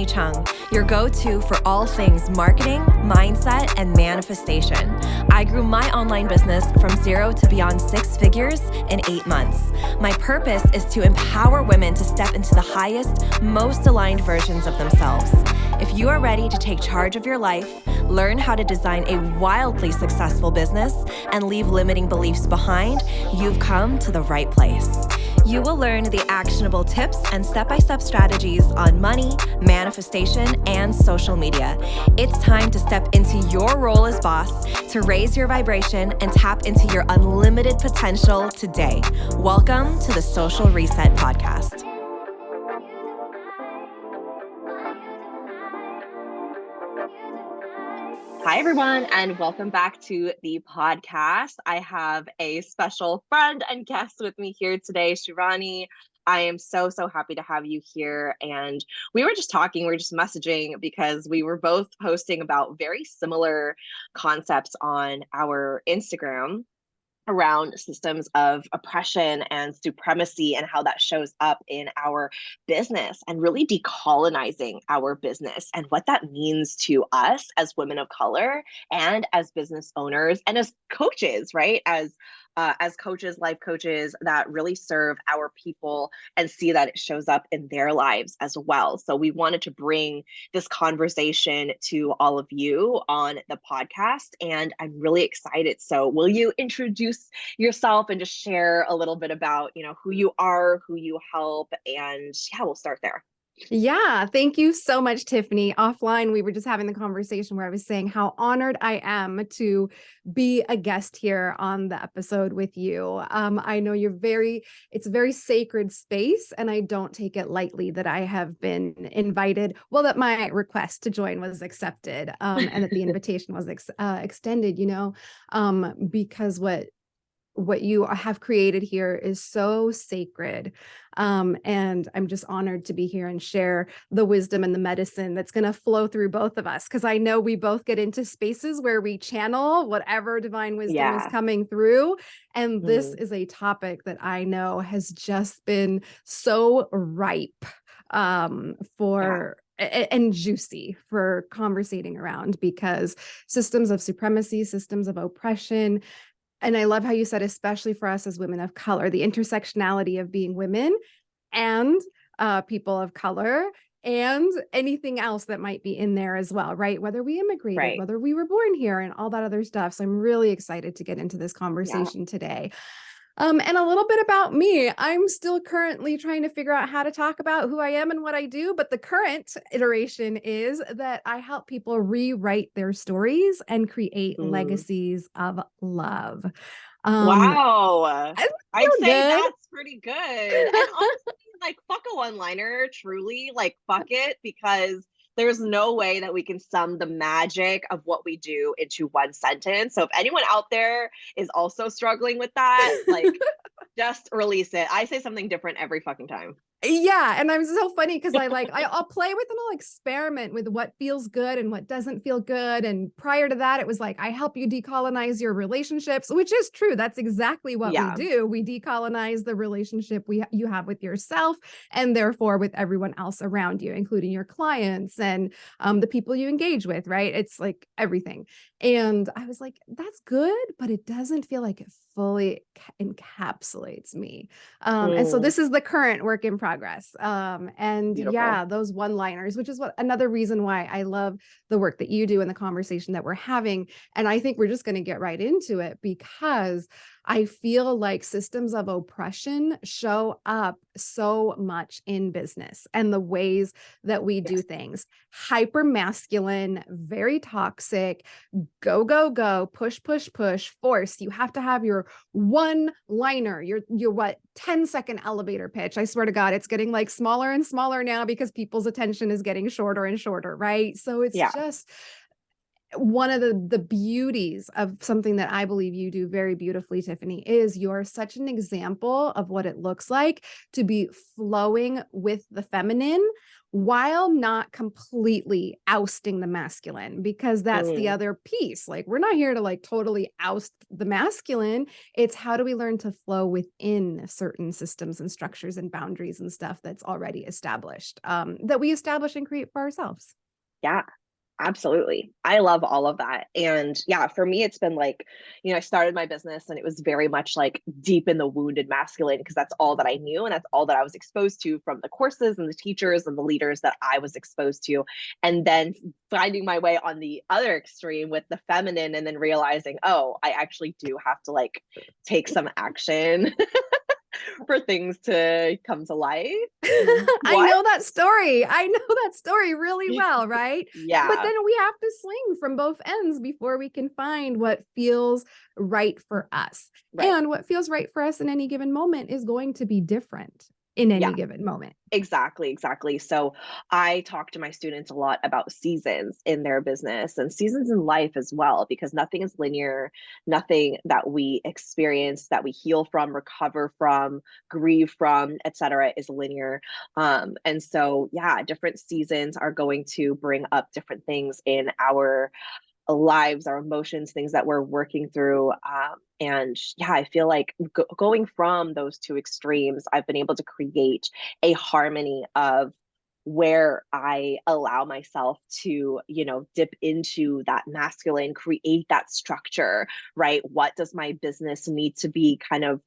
Chung, your go-to for all things marketing, mindset, and manifestation. I grew my online business from 0 to beyond 6 figures in 8 months. My purpose is to empower women to step into the highest, most aligned versions of themselves. If you are ready to take charge of your life, learn how to design a wildly successful business, and leave limiting beliefs behind, you've come to the right place. You will learn the actionable tips and step-by-step strategies on money, manifestation, and social media. It's time to step into your role as boss, to raise your vibration and tap into your unlimited potential today. Welcome to the Social Reset Podcast. Hi, everyone, and welcome back to the podcast. I have a special friend and guest with me here today, Shirani. I am so happy to have you here. And we were just messaging because we were both posting about very similar concepts on our Instagram around systems of oppression and supremacy and how that shows up in our business, and really decolonizing our business and what that means to us as women of color and as business owners and as coaches, right? As coaches, life coaches that really serve our people and see that it shows up in their lives as well. So we wanted to bring this conversation to all of you on the podcast, and I'm really excited. So will you introduce yourself and just share a little bit about, who you are, who you help, and we'll start there. Yeah, thank you so much, Tiffany. Offline, we were just having the conversation where I was saying how honored I am to be a guest here on the episode with you. I know it's a very sacred space, and I don't take it lightly that I have been invited. Well, that my request to join was accepted, and that the invitation was extended, because what you have created here is so sacred. And I'm just honored to be here and share the wisdom and the medicine that's going to flow through both of us. Because I know we both get into spaces where we channel whatever divine wisdom is coming through. And this is a topic that I know has just been so ripe and juicy for conversating around, because systems of supremacy, systems of oppression. And I love how you said, especially for us as women of color, the intersectionality of being women and people of color and anything else that might be in there as well, right? Whether we immigrated, whether we were born here and all that other stuff. So I'm really excited to get into this conversation today. And a little bit about me. I'm still currently trying to figure out how to talk about who I am and what I do. But the current iteration is that I help people rewrite their stories and create legacies of love. Wow. I'd say that's pretty good. And honestly, fuck a one-liner, truly, fuck it, because there's no way that we can sum the magic of what we do into one sentence. So if anyone out there is also struggling with that, just release it. I say something different every fucking time. Yeah. And I'm so funny because I'll play with and I'll experiment with what feels good and what doesn't feel good. And prior to that, it was I help you decolonize your relationships, which is true. That's exactly what we do. We decolonize the relationship you have with yourself, and therefore with everyone else around you, including your clients and the people you engage with, right? It's everything. And I was that's good, but it doesn't feel like it fully encapsulates me. And so this is the current work in progress. And Beautiful. those one-liners, which is another reason why I love the work that you do and the conversation that we're having. And I think we're just going to get right into it, because I feel like systems of oppression show up so much in business and the ways that we do things. Hyper masculine, very toxic, go, push, force. You have to have your one liner, your 10-second elevator pitch. I swear to God, it's getting smaller and smaller now because people's attention is getting shorter and shorter, right? So it's just one of the beauties of something that I believe you do very beautifully, Tiffany, is you're such an example of what it looks like to be flowing with the feminine while not completely ousting the masculine, because that's the other piece. Like, we're not here to like totally oust the masculine. It's how do we learn to flow within certain systems and structures and boundaries and stuff that's already established, that we establish and create for ourselves. Yeah. Absolutely. I love all of that. And yeah, for me, it's been like, I started my business and it was very much like deep in the wounded masculine because that's all that I knew. And that's all that I was exposed to from the courses and the teachers and the leaders that I was exposed to. And then finding my way on the other extreme with the feminine and then realizing, oh, I actually do have to like take some action. For things to come to life. I know that story. I know that story really well, right? Yeah. But then we have to swing from both ends before we can find what feels right for us. Right. And what feels right for us in any given moment is going to be different in any given moment. Exactly. So I talk to my students a lot about seasons in their business and seasons in life as well, because nothing is linear. Nothing that we experience, that we heal from, recover from, grieve from, etc., is linear. And so, yeah, different seasons are going to bring up different things in our lives, our emotions, things that we're working through. And yeah, I feel like going from those two extremes, I've been able to create a harmony of where I allow myself to, dip into that masculine, create that structure, right? What does my business need to be kind of,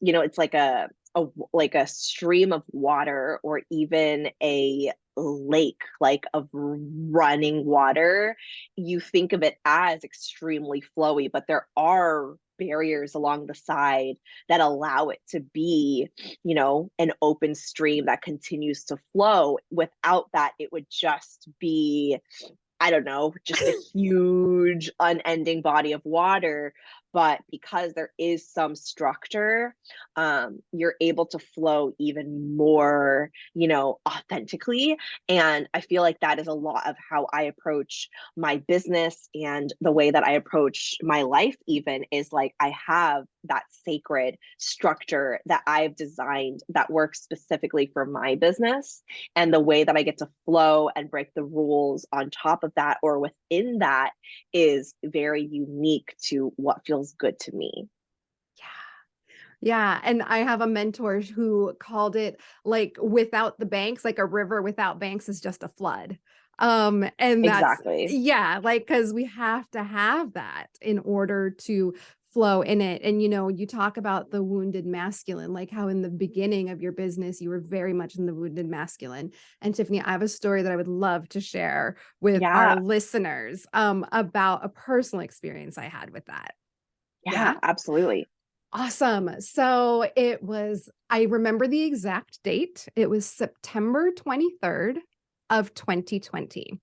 it's like a stream of water or even a lake, like of running water. You think of it as extremely flowy, but there are barriers along the side that allow it to be, an open stream that continues to flow. Without that, it would just be, I don't know, just a huge unending body of water. But because there is some structure, you're able to flow even more, authentically. And I feel like that is a lot of how I approach my business, and the way that I approach my life even is like, I have that sacred structure that I've designed that works specifically for my business. And the way that I get to flow and break the rules on top of that or within that is very unique to what feels good to me. Yeah. And I have a mentor who called it like without the banks, like a river without banks is just a flood. And that's Exactly. Yeah, like, because we have to have that in order to flow in it. And you talk about the wounded masculine, like how in the beginning of your business you were very much in the wounded masculine. And Tiffany, I have a story that I would love to share with our listeners about a personal experience I had with that. Yeah, absolutely. Awesome. So I remember the exact date. It was September 23rd of 2020.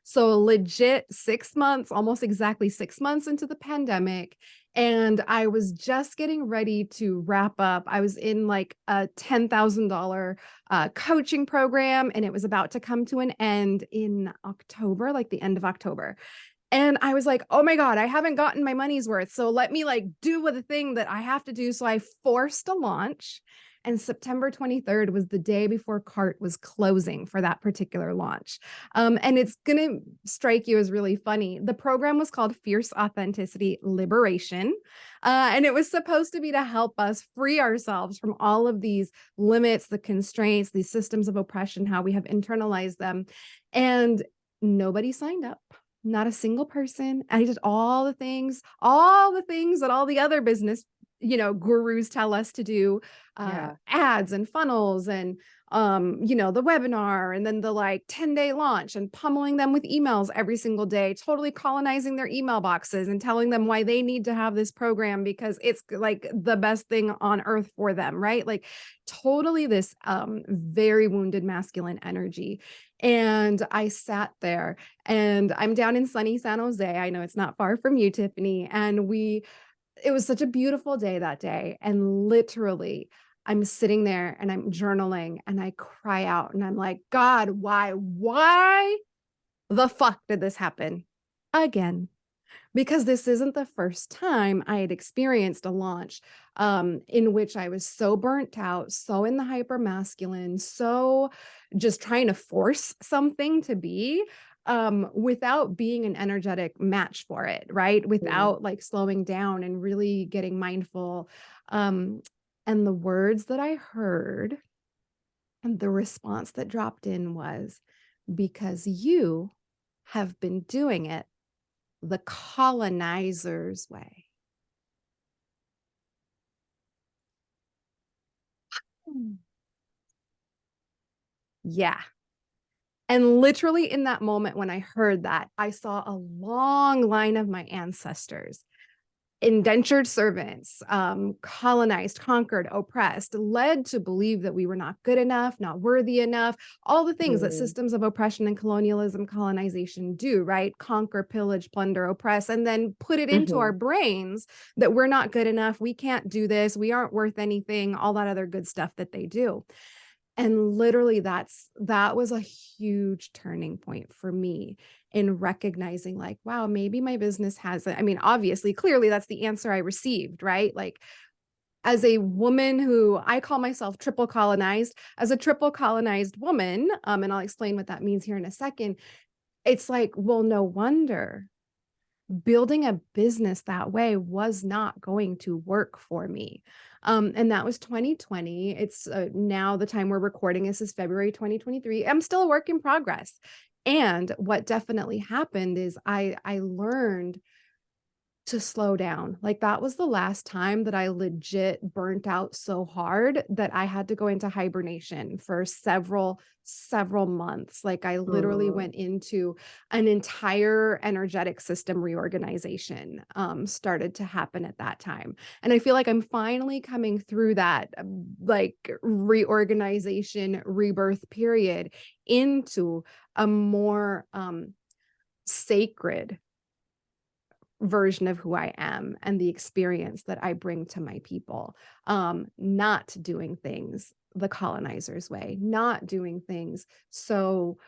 So legit 6 months, almost exactly 6 months into the pandemic. And I was just getting ready to wrap up. I was in like a $10,000 coaching program, and it was about to come to an end in October, like the end of October. And I was like, oh my God, I haven't gotten my money's worth. So let me like do the thing that I have to do. So I forced a launch. And September 23rd was the day before CART was closing for that particular launch. And it's going to strike you as really funny. The program was called Fierce Authenticity Liberation. And it was supposed to be to help us free ourselves from all of these limits, the constraints, these systems of oppression, how we have internalized them. And nobody signed up. Not a single person. I did all the things that all the other business, gurus tell us to do, ads and funnels and, the webinar, and then the like 10-day launch, and pummeling them with emails every single day, totally colonizing their email boxes and telling them why they need to have this program because it's like the best thing on earth for them. Right. Like totally this, very wounded masculine energy. And I sat there, and I'm down in sunny San Jose. I know it's not far from you, Tiffany. And it was such a beautiful day that day. And literally, I'm sitting there and I'm journaling and I cry out and I'm like, God, why the fuck did this happen? again, because this isn't the first time I had experienced a launch in which I was so burnt out, so in the hyper masculine, so just trying to force something to be without being an energetic match for it, right? Without like slowing down and really getting mindful. And the words that I heard and the response that dropped in was, because you have been doing it the colonizer's way. Yeah. And literally in that moment when I heard that, I saw a long line of my ancestors, indentured servants, colonized, conquered, oppressed, led to believe that we were not good enough, not worthy enough, all the things that systems of oppression and colonialism, colonization do, right? Conquer, pillage, plunder, oppress, and then put it into our brains that we're not good enough, we can't do this, we aren't worth anything, all that other good stuff that they do. And literally that was a huge turning point for me in recognizing like, wow, maybe my business has, I mean, obviously, clearly that's the answer I received, right? Like as a woman who I call myself triple colonized, as a triple colonized woman, and I'll explain what that means here in a second. It's like, well, no wonder building a business that way was not going to work for me. And that was 2020. It's now the time we're recording this is February 2023. I'm still a work in progress. And what definitely happened is I learned to slow down. Like that was the last time that I legit burnt out so hard that I had to go into hibernation for several months. Like I literally went into an entire energetic system reorganization started to happen at that time. And I feel like I'm finally coming through that like reorganization rebirth period into a more sacred version of who I am and the experience that I bring to my people. Not doing things the colonizer's way, not doing things so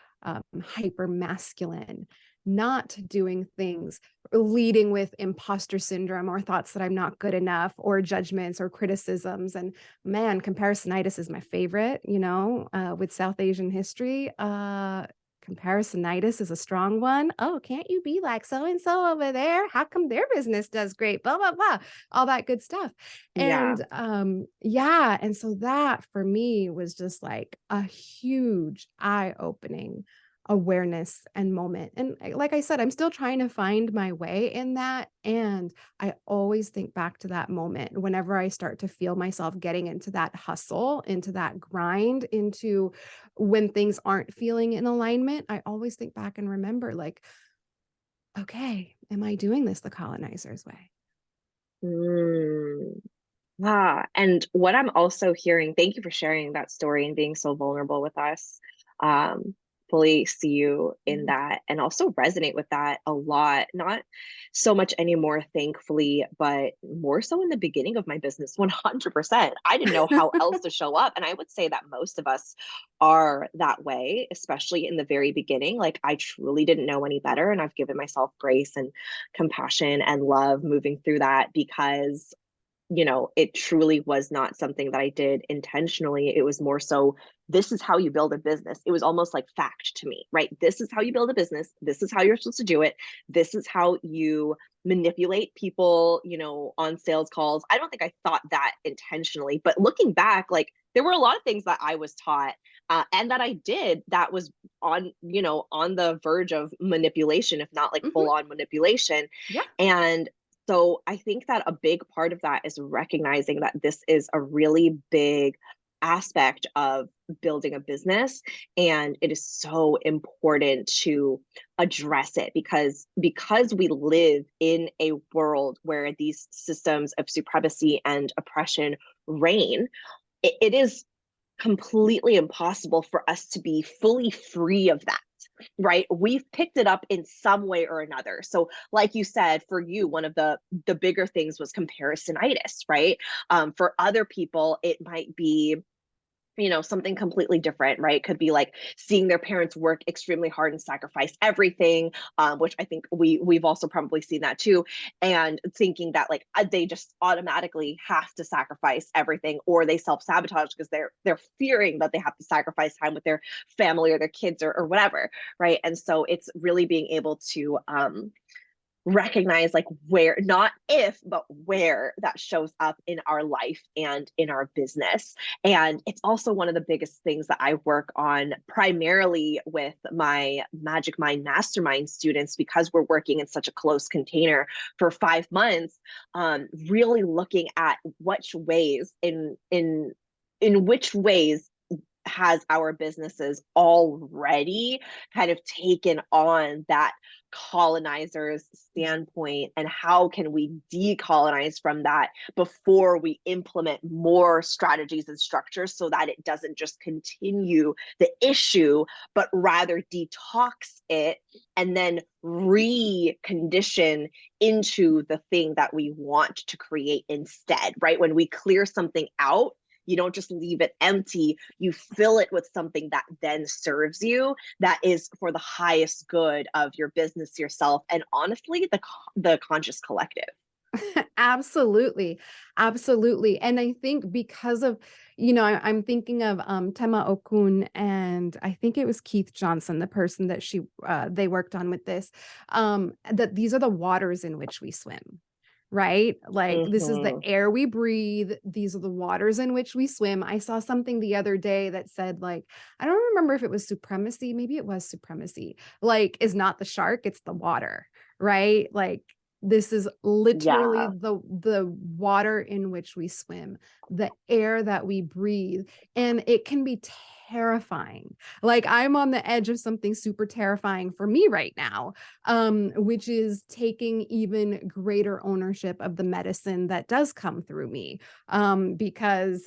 hyper masculine, not doing things leading with imposter syndrome or thoughts that I'm not good enough or judgments or criticisms. And man, comparisonitis is my favorite, with South Asian history. Comparisonitis is a strong one. Oh, can't you be like so-and-so over there? How come their business does great? Blah, blah, blah, all that good stuff. And yeah. And so that for me was just like a huge eye-opening awareness and moment. And like I said, I'm still trying to find my way in that. And I always think back to that moment whenever I start to feel myself getting into that hustle, into that grind, into when things aren't feeling in alignment. I always think back and remember like, okay, am I doing this the colonizer's way? And what I'm also hearing, thank you for sharing that story and being so vulnerable with us. Fully see you in that and also resonate with that a lot. Not so much anymore, thankfully, but more so in the beginning of my business, 100%. I didn't know how else to show up. And I would say that most of us are that way, especially in the very beginning. Like I truly didn't know any better. And I've given myself grace and compassion and love moving through that because it truly was not something that I did intentionally. It was more so, this is how you build a business. It was almost like fact to me, right? This is how you build a business. This is how you're supposed to do it. This is how you manipulate people, on sales calls. I don't think I thought that intentionally, but looking back, like there were a lot of things that I was taught and that I did that was on the verge of manipulation, if not like full on manipulation. Yeah. And so I think that a big part of that is recognizing that this is a really big aspect of building a business. And it is so important to address it because we live in a world where these systems of supremacy and oppression reign, it is completely impossible for us to be fully free of that, right? We've picked it up in some way or another. So like you said, for you, one of the bigger things was comparisonitis, right? For other people, it might be something completely different, right? Could be like seeing their parents work extremely hard and sacrifice everything, which I think we've also probably seen that too, and thinking that like they just automatically have to sacrifice everything, or they self-sabotage because they're fearing that they have to sacrifice time with their family or their kids or whatever, right? And so it's really being able to recognize like where, not if, but where that shows up in our life and in our business. And it's also one of the biggest things that I work on primarily with my Magicmind mastermind students, because we're working in such a close container for 5 months, really looking at which ways in which ways has our businesses already kind of taken on that colonizer's standpoint, and how can we decolonize from that before we implement more strategies and structures so that it doesn't just continue the issue, but rather detox it and then recondition into the thing that we want to create instead, right? When we clear something out, you don't just leave it empty, you fill it with something that then serves you, that is for the highest good of your business, yourself, and honestly, the conscious collective. Absolutely. Absolutely. And I think because of, I'm thinking of Tema Okun, and I think it was Keith Johnson, the person that they worked on with this, that these are the waters in which we swim. Right? Like this is the air we breathe. These are the waters in which we swim. I saw something the other day that said, like, I don't remember if it was supremacy. Maybe it was supremacy. Like, is not the shark, it's the water, right? Like this is literally Yeah. the water in which we swim, the air that we breathe. And it can be terrifying. Like I'm on the edge of something super terrifying for me right now, which is taking even greater ownership of the medicine that does come through me. Because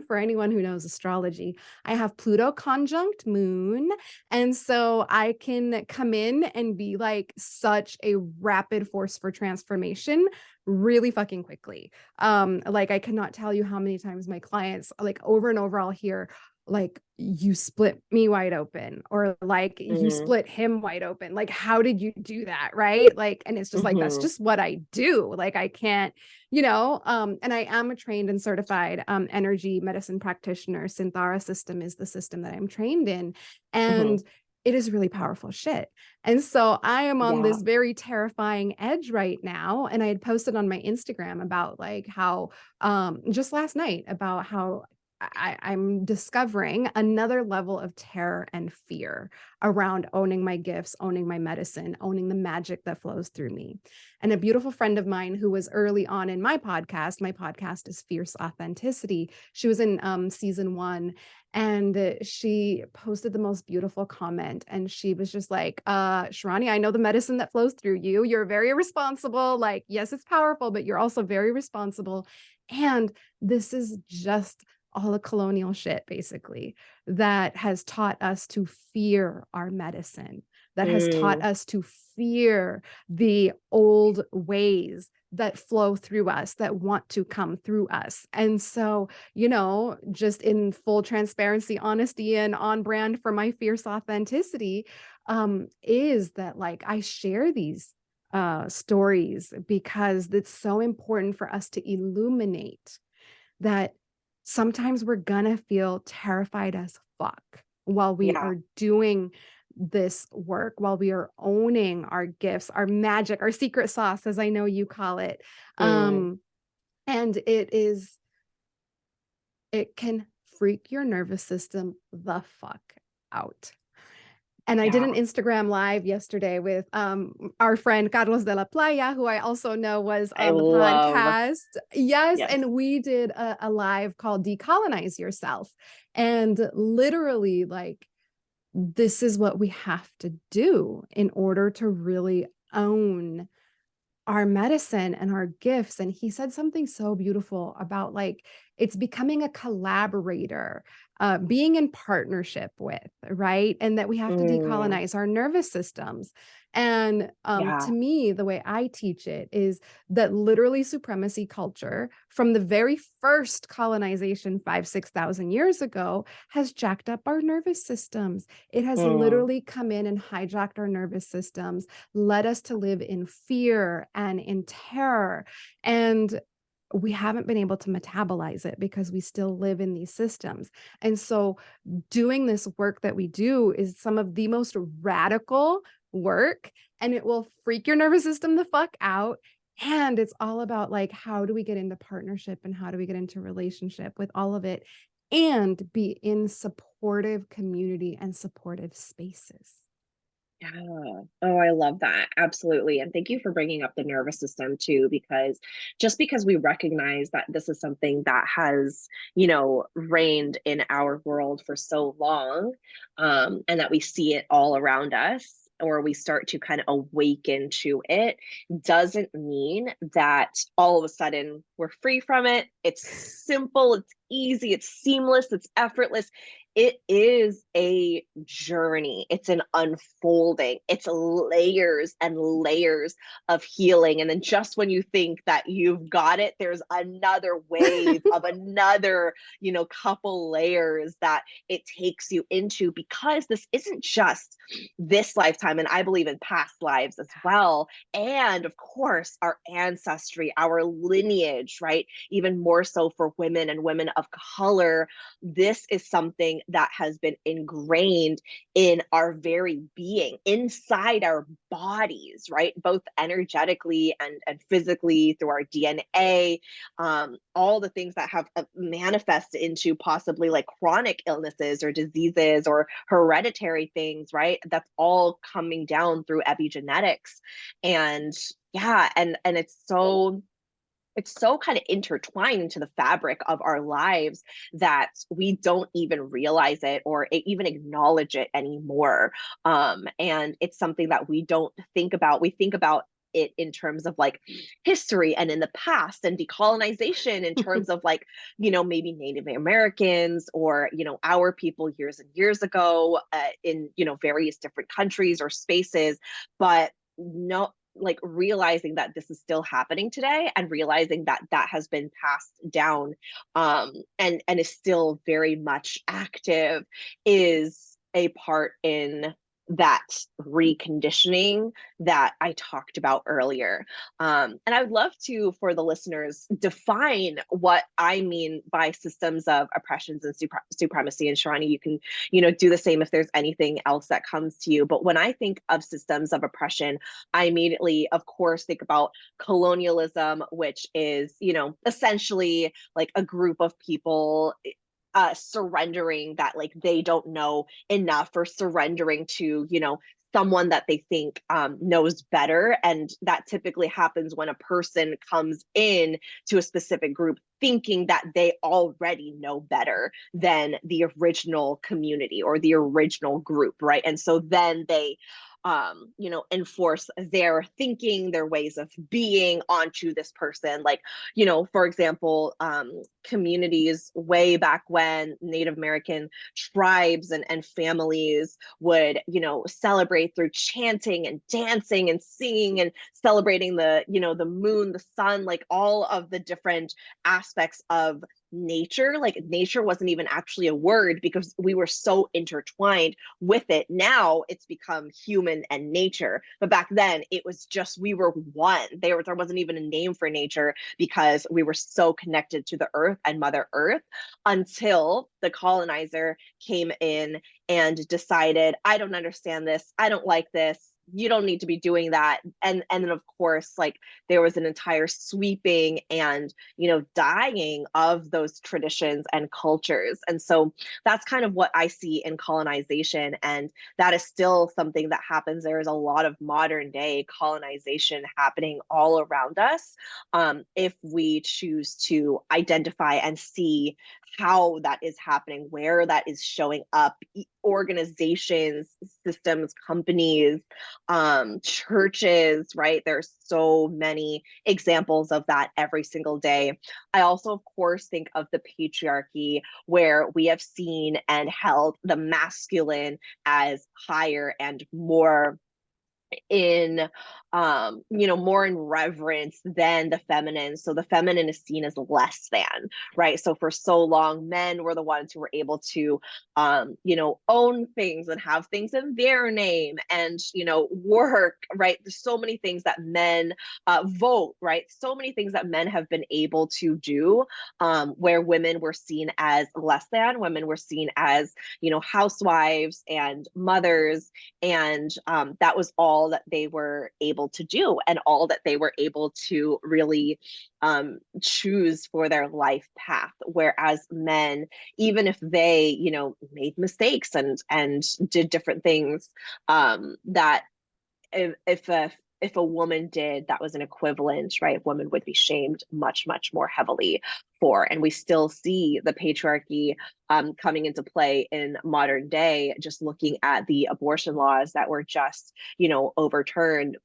for anyone who knows astrology, I have Pluto conjunct Moon. And so I can come in and be like such a rapid force for transformation really fucking quickly. Like I cannot tell you how many times my clients, like over and over, I'll hear, like, you split me wide open, or like you split him wide open. Like, how did you do that? Right. Like, and it's just like, that's just what I do. Like, I can't, and I am a trained and certified energy medicine practitioner. Synthara system is the system that I'm trained in. And it is really powerful shit. And so I am on this very terrifying edge right now. And I had posted on my Instagram about like how, just last night, about how I'm discovering another level of terror and fear around owning my gifts, owning my medicine, owning the magic that flows through me. And a beautiful friend of mine who was early on in my podcast is Fierce Authenticity. She was in season 1, and she posted the most beautiful comment. And she was just like, Shirani, I know the medicine that flows through you. You're very responsible. Like, yes, it's powerful, but you're also very responsible. And this is just all the colonial shit, basically, that has taught us to fear our medicine, that has taught us to fear the old ways that flow through us, that want to come through us. And so, just in full transparency, honesty, and on brand for my fierce authenticity, is that like I share these stories because it's so important for us to illuminate that sometimes we're gonna feel terrified as fuck while we are doing this work, while we are owning our gifts, our magic, our secret sauce, as I know you call it. And it can freak your nervous system the fuck out. And I did an Instagram live yesterday with our friend Carlos de la Playa, who I also know was on the podcast. Yes. And we did a live called Decolonize Yourself. And literally, like, this is what we have to do in order to really own our medicine and our gifts. And he said something so beautiful about like, it's becoming a collaborator being in partnership with, right? And that we have to decolonize our nervous systems. And to me, the way I teach it is that literally supremacy culture from the very first colonization 6,000 years ago has jacked up our nervous systems. It has literally come in and hijacked our nervous systems, led us to live in fear and in terror. And we haven't been able to metabolize it because we still live in these systems. And so doing this work that we do is some of the most radical work, and it will freak your nervous system the fuck out. And it's all about like, how do we get into partnership and how do we get into relationship with all of it and be in supportive community and supportive spaces. Yeah. Oh, I love that. Absolutely. And thank you for bringing up the nervous system too, because just because we recognize that this is something that has, reigned in our world for so long, and that we see it all around us, or we start to kind of awaken to it, doesn't mean that all of a sudden we're free from it. It's simple, it's easy, it's seamless, it's effortless. It is a journey. It's an unfolding. It's layers and layers of healing. And then just when you think that you've got it, there's another wave of another, couple layers that it takes you into, because this isn't just this lifetime. And I believe in past lives as well. And of course, our ancestry, our lineage, right? Even more so for women and women of color. This is something that has been ingrained in our very being, inside our bodies, right? Both energetically and physically through our DNA, all the things that have manifested into possibly like chronic illnesses or diseases or hereditary things, right? That's all coming down through epigenetics. And yeah, and it's so kind of intertwined into the fabric of our lives that we don't even realize it or even acknowledge it anymore. And it's something that we don't think about. We think about it in terms of like history and in the past, and decolonization in terms of like, maybe Native Americans or, our people years and years ago, in, various different countries or spaces. But no, like realizing that this is still happening today, and realizing that that has been passed down, and is still very much active, is a part in that reconditioning that I talked about earlier. And I would love to, for the listeners, define what I mean by systems of oppressions and supremacy. And Shirani, you can, do the same if there's anything else that comes to you. But when I think of systems of oppression, I immediately, of course, think about colonialism, which is, essentially like a group of people surrendering that like they don't know enough, or surrendering to, someone that they think knows better. And that typically happens when a person comes in to a specific group thinking that they already know better than the original community or the original group, right? And so then they enforce their thinking, their ways of being onto this person. Like, for example, communities way back when, Native American tribes and families would, celebrate through chanting and dancing and singing and celebrating the, the moon, the sun, like all of the different aspects of nature. Like nature wasn't even actually a word because we were so intertwined with it. Now it's become human and nature, but back then it was just, we were one. There wasn't even a name for nature because we were so connected to the earth and Mother Earth, until the colonizer came in and decided, I don't understand this, I don't like this, you don't need to be doing that. And then of course, like there was an entire sweeping and, dying of those traditions and cultures. And so that's kind of what I see in colonization. And that is still something that happens. There is a lot of modern day colonization happening all around us, if we choose to identify and see how that is happening, where that is showing up, organizations, systems, companies, churches, right? There's so many examples of that every single day. I also, of course, think of the patriarchy, where we have seen and held the masculine as higher and more in more in reverence than the feminine. So the feminine is seen as less than, right? So for so long, men were the ones who were able to own things and have things in their name and work, right? There's so many things that men vote, right? So many things that men have been able to do, where women were seen as less than. Women were seen as housewives and mothers, and that was all that they were able to do and all that they were able to really choose for their life path. Whereas men, even if they made mistakes and did different things, that if a woman did, that was an equivalent, right? Women would be shamed much, much more heavily for. And we still see the patriarchy coming into play in modern day, just looking at the abortion laws that were just, overturned,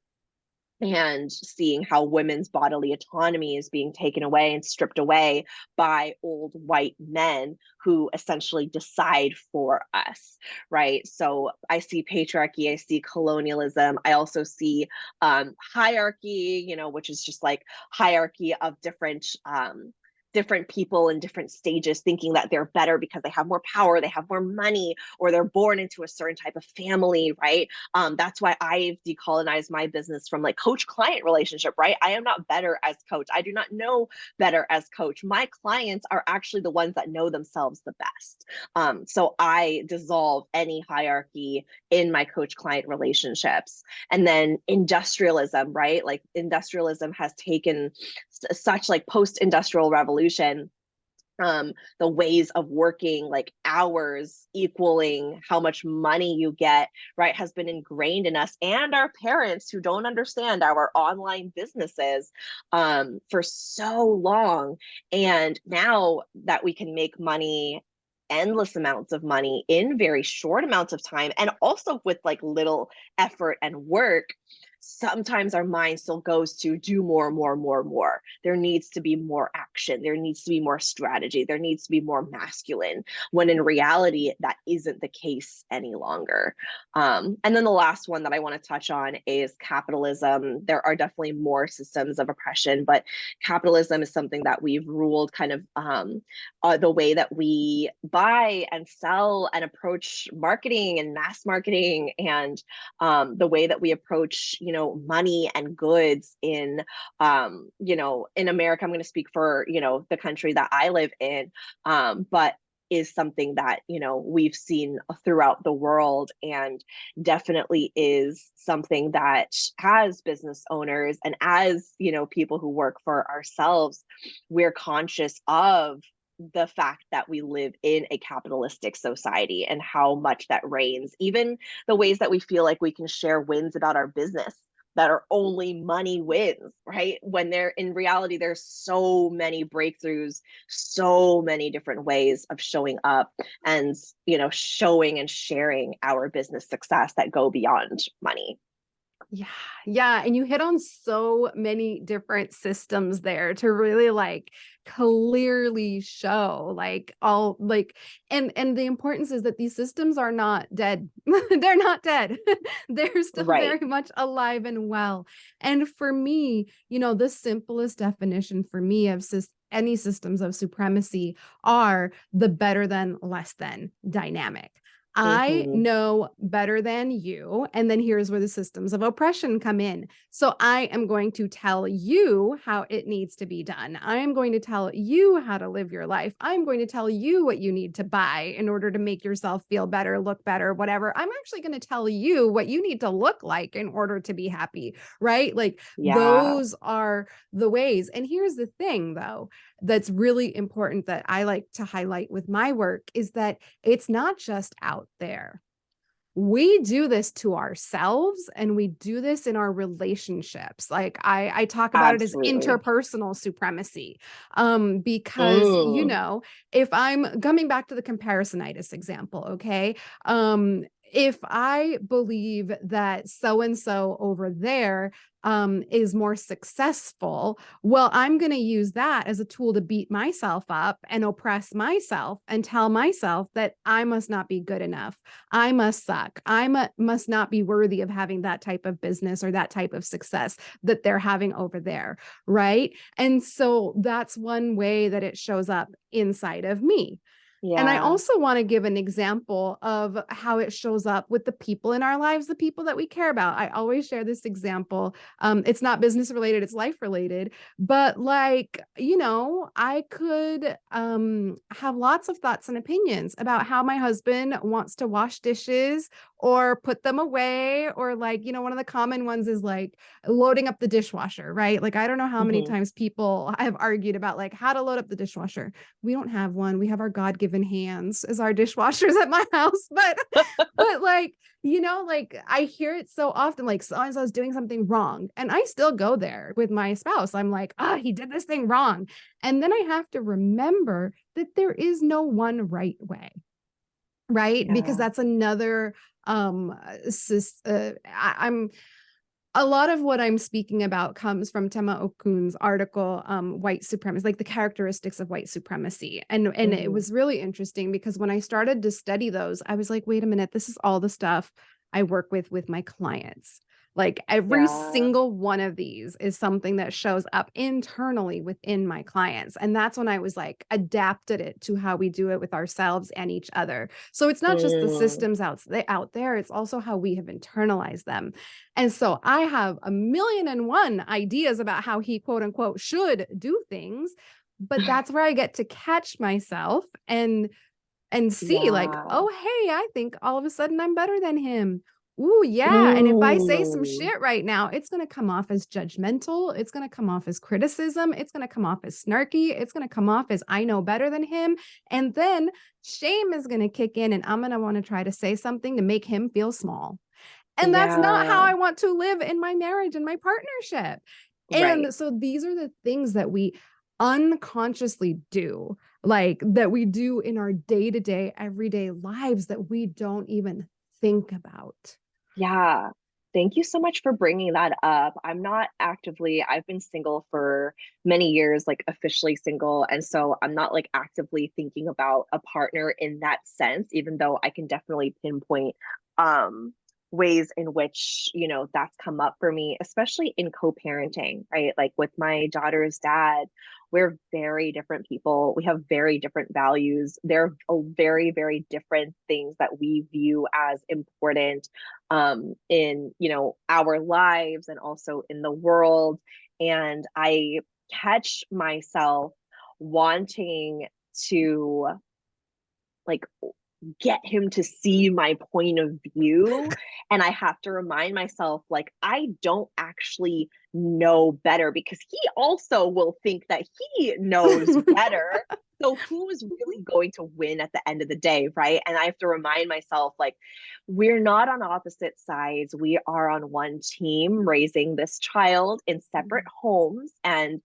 and seeing how women's bodily autonomy is being taken away and stripped away by old white men who essentially decide for us, right? So I see patriarchy, I see colonialism, I also see hierarchy, which is just like hierarchy of different people in different stages, thinking that they're better because they have more power, they have more money, or they're born into a certain type of family, right? That's why I've decolonized my business from like coach-client relationship, right? I am not better as coach. I do not know better as coach. My clients are actually the ones that know themselves the best. So I dissolve any hierarchy in my coach-client relationships. And then industrialism, right? Like industrialism has taken such like post-industrial revolution, the ways of working, like hours equaling how much money you get, right, has been ingrained in us and our parents who don't understand our online businesses for so long. And now that we can make money, endless amounts of money in very short amounts of time, and also with like little effort and work, sometimes our mind still goes to do more, more, more, more. There needs to be more action. There needs to be more strategy. There needs to be more masculine, when in reality, that isn't the case any longer. And then the last one that I want to touch on is capitalism. There are definitely more systems of oppression, but capitalism is something that we've ruled kind of the way that we buy and sell and approach marketing and mass marketing, and the way that we approach money and goods in in America. I'm going to speak for the country that I live in, but is something that we've seen throughout the world, and definitely is something that as business owners and as people who work for ourselves, we're conscious of the fact that we live in a capitalistic society and how much that reigns. Even the ways that we feel like we can share wins about our business that are only money wins, right? When they're in reality, there's so many breakthroughs, so many different ways of showing up and showing and sharing our business success that go beyond money. Yeah. Yeah. And you hit on so many different systems there to really like clearly show like all like, and the importance is that these systems are not dead. They're not dead. They're still Right. very much alive and well. And for me, the simplest definition for me of any systems of supremacy are the better than, less than dynamic. I Mm-hmm. know better than you. And then here's where the systems of oppression come in. So I am going to tell you how it needs to be done. I am going to tell you how to live your life. I'm going to tell you what you need to buy in order to make yourself feel better, look better, whatever. I'm actually going to tell you what you need to look like in order to be happy, right? Like those are the ways. And here's the thing, though, that's really important that I like to highlight with my work is that it's not just out there. we do this to ourselves, and we do this in our relationships. Like I talk about it as Absolutely. interpersonal supremacy. Because, Mm. if I'm coming back to the comparisonitis example, okay, if I believe that so and so over there is more successful, well, I'm going to use that as a tool to beat myself up and oppress myself and tell myself that I must not be good enough. I must suck. Must not be worthy of having that type of business or that type of success that they're having over there. Right. And so that's one way that it shows up inside of me. And I Yeah. also want to give an example of how it shows up with the people in our lives, the people that we care about. I always share this example. It's not business related, it's life related. But like, I could have lots of thoughts and opinions about how my husband wants to wash dishes or put them away, or like, one of the common ones is like loading up the dishwasher, right? Like, I don't know how many Mm-hmm. times people have argued about like how to load up the dishwasher. We don't have one. We have our God-given hands as our dishwashers at my house. But like, like I hear it so often, like so-and-so is doing something wrong. And I still go there with my spouse. I'm like, he did this thing wrong. And then I have to remember that there is no one right way. Right. Because Yeah. that's another I'm a lot of what I'm speaking about comes from Tema Okun's article, White Supremacy, like the characteristics of white supremacy. And it Mm-hmm. was really interesting because when I started to study those, I was like, wait a minute, this is all the stuff I work with my clients. Like every Yeah. single one of these is something that shows up internally within my clients. And that's when I was like, adapted it to how we do it with ourselves and each other. So it's not just the Mm. systems out there, it's also how we have internalized them. And so I have a million and one ideas about how he, quote unquote, should do things. But that's where I get to catch myself and see like, Yeah. oh, hey, I think all of a sudden I'm better than him. Ooh, yeah. And if I say some Mm. shit right now, it's going to come off as judgmental. It's going to come off as criticism. It's going to come off as snarky. It's going to come off as I know better than him. And then shame is going to kick in, and I'm going to want to try to say something to make him feel small. And that's not how Yeah. I want to live in my marriage and my partnership. Right. And so these are the things that we unconsciously do, like that we do in our day-to-day, everyday lives that we don't even think about. Yeah. Thank you so much for bringing that up. I've been single for many years, like officially single. And so I'm not like actively thinking about a partner in that sense, even though I can definitely pinpoint um, ways in which, that's come up for me, especially in co-parenting, right? Like with my daughter's dad, we're very different people. We have very different values. There are very, very different things that we view as important in our lives and also in the world. And I catch myself wanting to like get him to see my point of view, and I have to remind myself like I don't actually know better, because he also will think that he knows better. So who's really going to win at the end of the day, right? And I have to remind myself like we're not on opposite sides, we are on one team raising this child in separate homes, and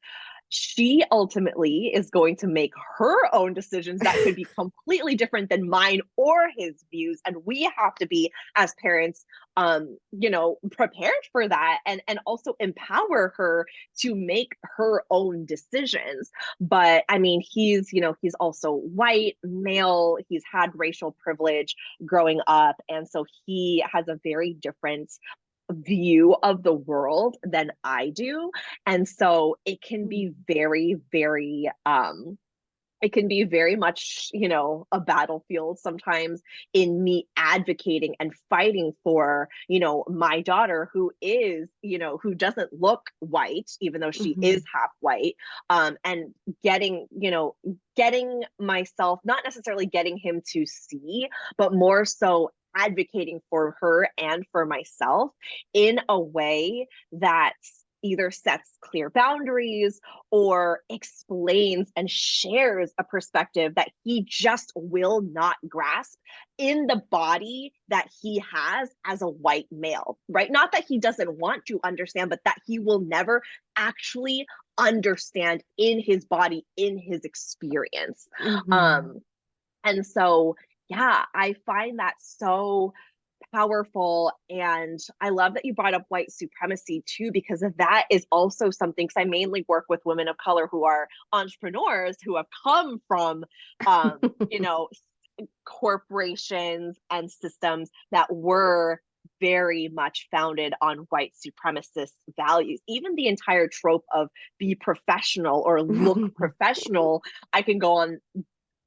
she ultimately is going to make her own decisions that could be completely different than mine or his views, and we have to be, as parents, prepared for that, and also empower her to make her own decisions. But I mean, he's also white, male, he's had racial privilege growing up, and so he has a very different view of the world than I do. And so it can be very much, a battlefield sometimes in me advocating and fighting for, my daughter, who doesn't look white, even though she is Mhm. half white. And getting myself, not necessarily getting him to see, but more so advocating for her and for myself in a way that either sets clear boundaries or explains and shares a perspective that he just will not grasp in the body that he has as a white male, right? Not that he doesn't want to understand, but that he will never actually understand in his body, in his experience. And so, yeah, I find that so powerful. And I love that you brought up white supremacy too, because that is also something, because I mainly work with women of color who are entrepreneurs who have come from, you know, corporations and systems that were very much founded on white supremacist values. Even the entire trope of be professional or look professional, I can go on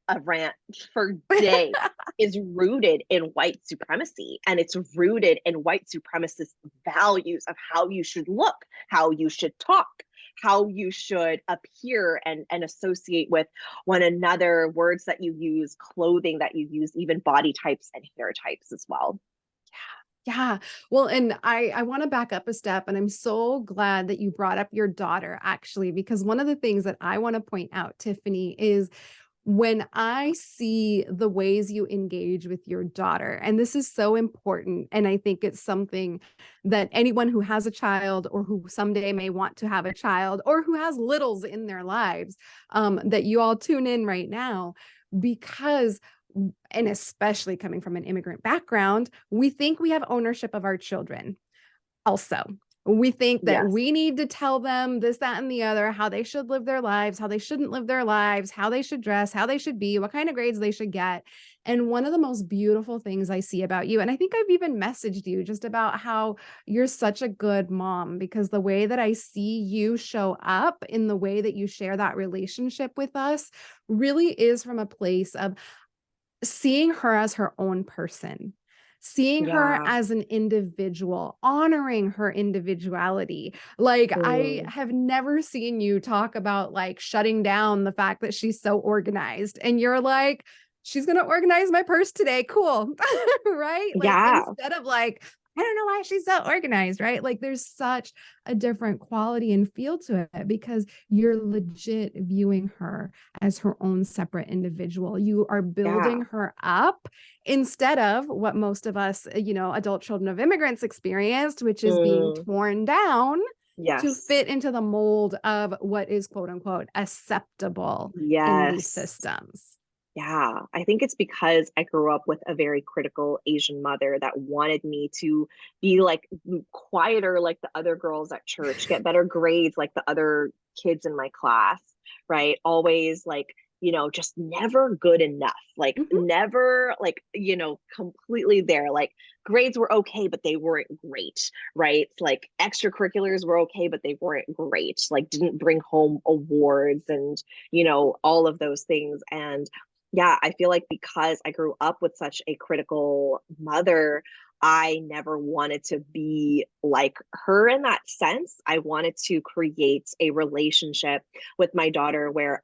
a rant for days, is rooted in white supremacy, and it's rooted in white supremacist values of how you should look, how you should talk, how you should appear and associate with one another, words that you use, clothing that you use, even body types and hair types as well. Yeah. Well, and I want to back up a step, and I'm so glad that you brought up your daughter, actually, because one of the things that I want to point out, Tiffany, is when I see the ways you engage with your daughter, and this is so important, and I think it's something that anyone who has a child or who someday may want to have a child or who has littles in their lives, that you all tune in right now, because, and especially coming from an immigrant background, we think we have ownership of our children. Also, we think that Yes. we need to tell them this, that, and the other, how they should live their lives, how they shouldn't live their lives, how they should dress, how they should be, what kind of grades they should get. And one of the most beautiful things I see about you, and I think I've even messaged you just about how you're such a good mom, because the way that I see you show up in the way that you share that relationship with us really is from a place of seeing her as her own person, seeing her as an individual, honoring her individuality. Like, I have never seen you talk about like shutting down the fact that she's so organized, and you're like, she's going to organize my purse today. Cool. Right? Like, instead of like, I don't know why she's so organized, right? Like, there's such a different quality and feel to it because you're legit viewing her as her own separate individual. You are building her up instead of what most of us, adult children of immigrants experienced, which is being torn down to fit into the mold of what is quote unquote acceptable in these systems. Yeah, I think it's because I grew up with a very critical Asian mother that wanted me to be like quieter like the other girls at church, get better grades like the other kids in my class, right? Always like, just never good enough, like never like, completely there. Like grades were okay, but they weren't great, right? Like extracurriculars were okay, but they weren't great. Like didn't bring home awards and, all of those things. And yeah, I feel like because I grew up with such a critical mother, I never wanted to be like her in that sense. I wanted to create a relationship with my daughter where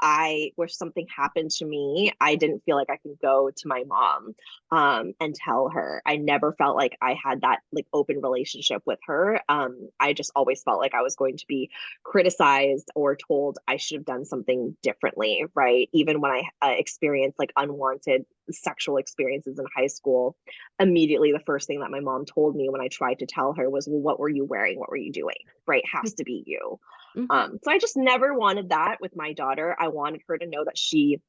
something happened to me, I didn't feel like I could go to my mom and tell her. I never felt like I had that like open relationship with her. I just always felt like I was going to be criticized or told I should have done something differently, right? Even when I experienced like unwanted sexual experiences in high school, immediately the first thing that my mom told me when I tried to tell her was, well, what were you wearing? What were you doing? Right? Has to be you. So I just never wanted that with my daughter. I wanted her to know that she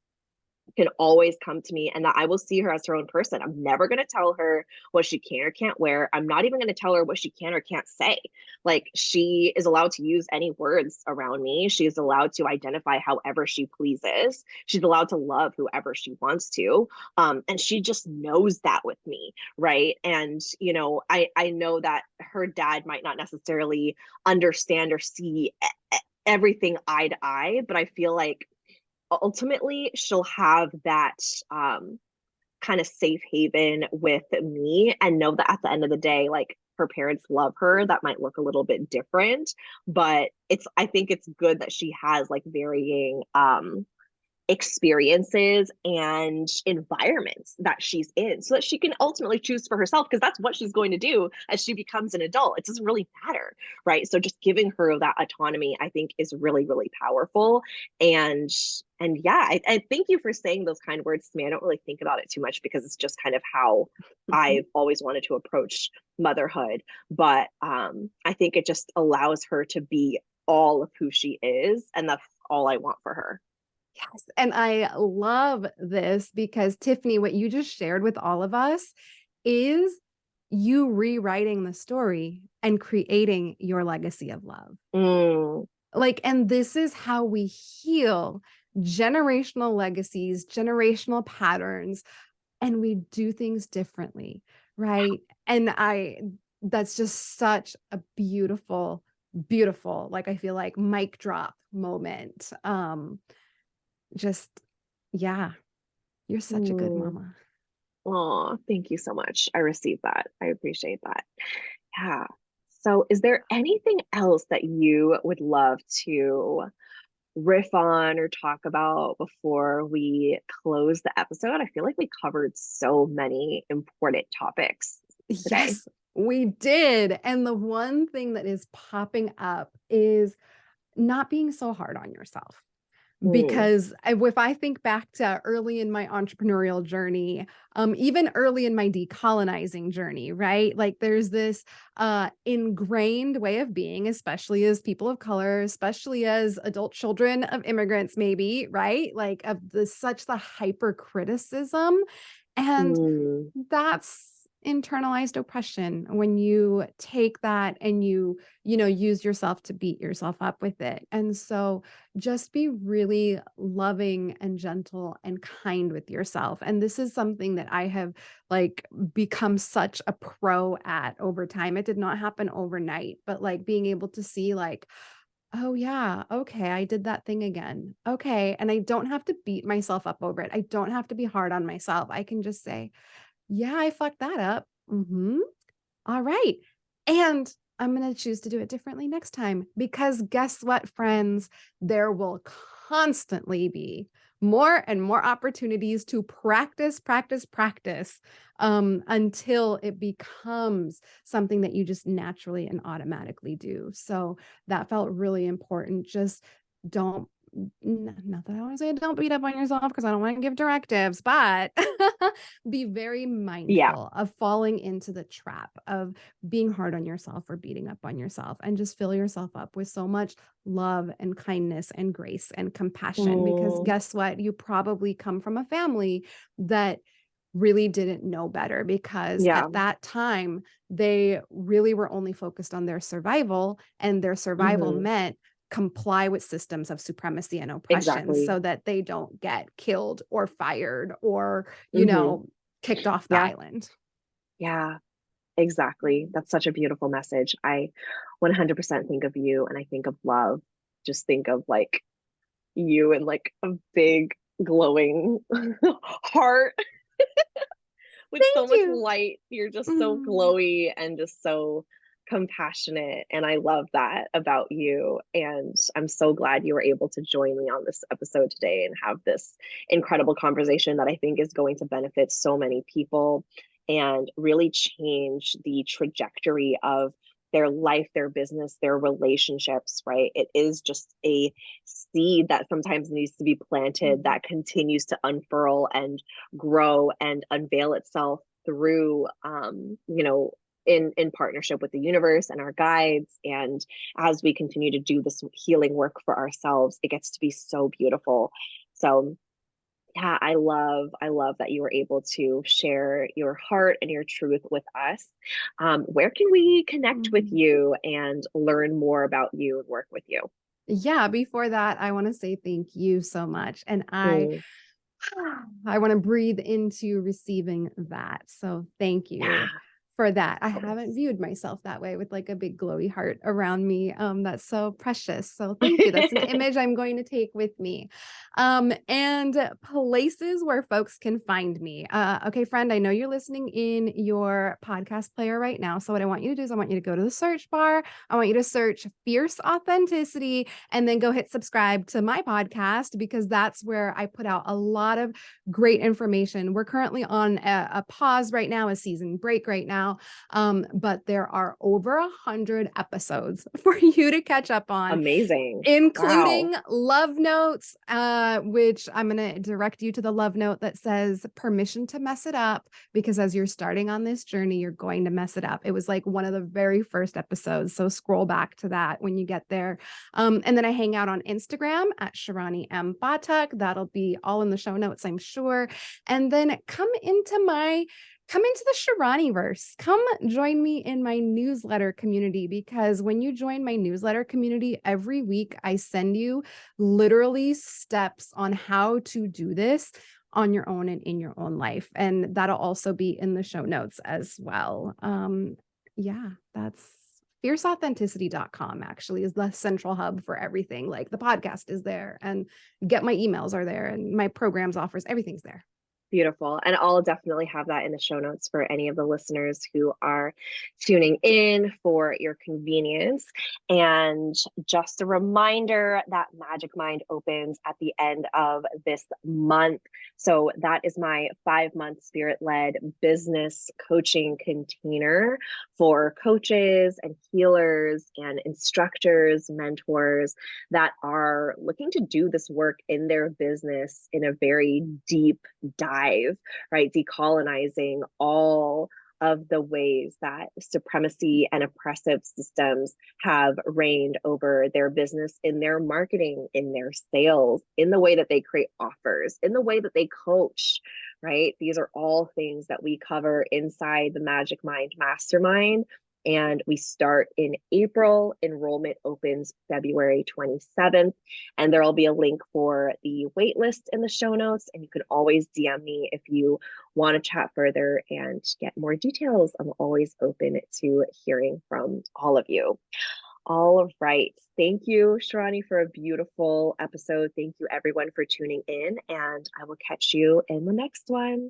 can always come to me and that I will see her as her own person. I'm never going to tell her what she can or can't wear. I'm not even going to tell her what she can or can't say. Like she is allowed to use any words around me. She's allowed to identify however she pleases. She's allowed to love whoever she wants to. And she just knows that with me. Right. And, I know that her dad might not necessarily understand or see everything eye to eye, but I feel like ultimately she'll have that kind of safe haven with me and know that at the end of the day, like her parents love her. That might look a little bit different, but I think it's good that she has like varying experiences and environments that she's in so that she can ultimately choose for herself, because that's what she's going to do as she becomes an adult. It doesn't really matter, right? So just giving her that autonomy, I think, is really, really powerful. And yeah, I thank you for saying those kind words to me. I don't really think about it too much because it's just kind of how I've always wanted to approach motherhood. But I think it just allows her to be all of who she is, and that's all I want for her. Yes. And I love this because Tiffany, what you just shared with all of us is you rewriting the story and creating your legacy of love. Mm. Like, and this is how we heal generational legacies, generational patterns, and we do things differently, right? And that's just such a beautiful, beautiful, like, I feel like mic drop moment. Just, yeah, you're such a good Mm. mama. Oh, thank you so much. I received that. I appreciate that. Yeah. So, is there anything else that you would love to riff on or talk about before we close the episode? I feel like we covered so many important topics today. Yes, we did. And the one thing that is popping up is not being so hard on yourself. Mm. Because if I think back to early in my entrepreneurial journey, even early in my decolonizing journey, right? Like there's this ingrained way of being, especially as people of color, especially as adult children of immigrants, maybe, right? Like of such the hyper criticism. And Mm. that's internalized oppression when you take that and you use yourself to beat yourself up with it. And so just be really loving and gentle and kind with yourself. And this is something that I have like become such a pro at over time. It did not happen overnight, but like being able to see like, oh yeah, okay, I did that thing again. Okay, and I don't have to beat myself up over it. I don't have to be hard on myself. I can just say, yeah, I fucked that up. All right. And I'm going to choose to do it differently next time because guess what, friends? There will constantly be more and more opportunities to practice, practice, practice until it becomes something that you just naturally and automatically do. So that felt really important. Just don't not that I want to say don't beat up on yourself because I don't want to give directives, but be very Yeah. mindful of falling into the trap of being hard on yourself or beating up on yourself, and just fill yourself up with so much love and kindness and grace and compassion. Because Mm. guess what? You probably come from a family that really didn't know better because Yeah. at that time they really were only focused on their survival, and their survival Hmm. meant comply with systems of supremacy and oppression Exactly. so that they don't get killed or fired or, Hmm. kicked off the Yeah. island. Yeah. Exactly. That's such a beautiful message. I 100% think of you and I think of love. Just think of like you and like a big glowing heart with so Thank much you. light. You're just so Mm. glowy and just so compassionate. And I love that about you. And I'm so glad you were able to join me on this episode today and have this incredible conversation that I think is going to benefit so many people and really change the trajectory of their life, their business, their relationships, right? It is just a seed that sometimes needs to be planted Mhm. that continues to unfurl and grow and unveil itself through in partnership with the universe and our guides. And as we continue to do this healing work for ourselves, it gets to be so beautiful. So yeah, I love that you were able to share your heart and your truth with us. Where can we connect with Mhm. you and learn more about you and work with you? Yeah, before that, I want to say thank you so much. And Mm. I want to breathe into receiving that. So thank Yeah. you for that. I haven't viewed myself that way with like a big glowy heart around me. That's so precious. So thank you. That's an image I'm going to take with me. And places where folks can find me. Okay, friend, I know you're listening in your podcast player right now. So what I want you to do is I want you to go to the search bar. I want you to search Fierce Authenticity and then go hit subscribe to my podcast, because that's where I put out a lot of great information. We're currently on a pause right now, a season break right now. But there are over 100 episodes for you to catch up on. Amazing. Including love notes, which I'm going to direct you to the love note that says permission to mess it up, because as you're starting on this journey, you're going to mess it up. It was like one of the very first episodes. So scroll back to that when you get there. And then I hang out on Instagram at Shirani Pathak. That'll be all in the show notes, I'm sure. And then come into the Shiraniverse. Come join me in my newsletter community, because when you join my newsletter community, every week I send you literally steps on how to do this on your own and in your own life. And that'll also be in the show notes as well. Yeah, that's fierceauthenticity.com actually is the central hub for everything. Like the podcast is there, and get my emails are there, and my programs offers, everything's there. Beautiful. And I'll definitely have that in the show notes for any of the listeners who are tuning in for your convenience. And just a reminder that Magicmind opens at the end of this month. So that is my 5-month spirit-led business coaching container for coaches and healers and instructors, mentors that are looking to do this work in their business in a very deep dive, right? Decolonizing all of the ways that supremacy and oppressive systems have reigned over their business, in their marketing, in their sales, in the way that they create offers, in the way that they coach, right? These are all things that we cover inside the Magicmind Mastermind. And we start in April. Enrollment opens February 27th. And there will be a link for the waitlist in the show notes. And you can always DM me if you want to chat further and get more details. I'm always open to hearing from all of you. All right. Thank you, Shirani, for a beautiful episode. Thank you, everyone, for tuning in. And I will catch you in the next one.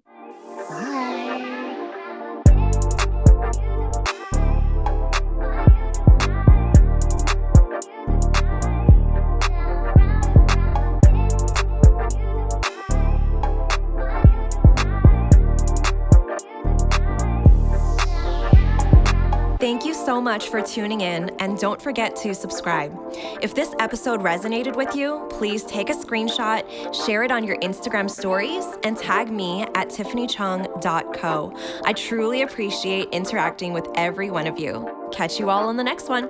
Bye. Thank you so much for tuning in, and don't forget to subscribe. If this episode resonated with you, please take a screenshot, share it on your Instagram stories, and tag me at tiffanychung.co. I truly appreciate interacting with every one of you. Catch you all on the next one.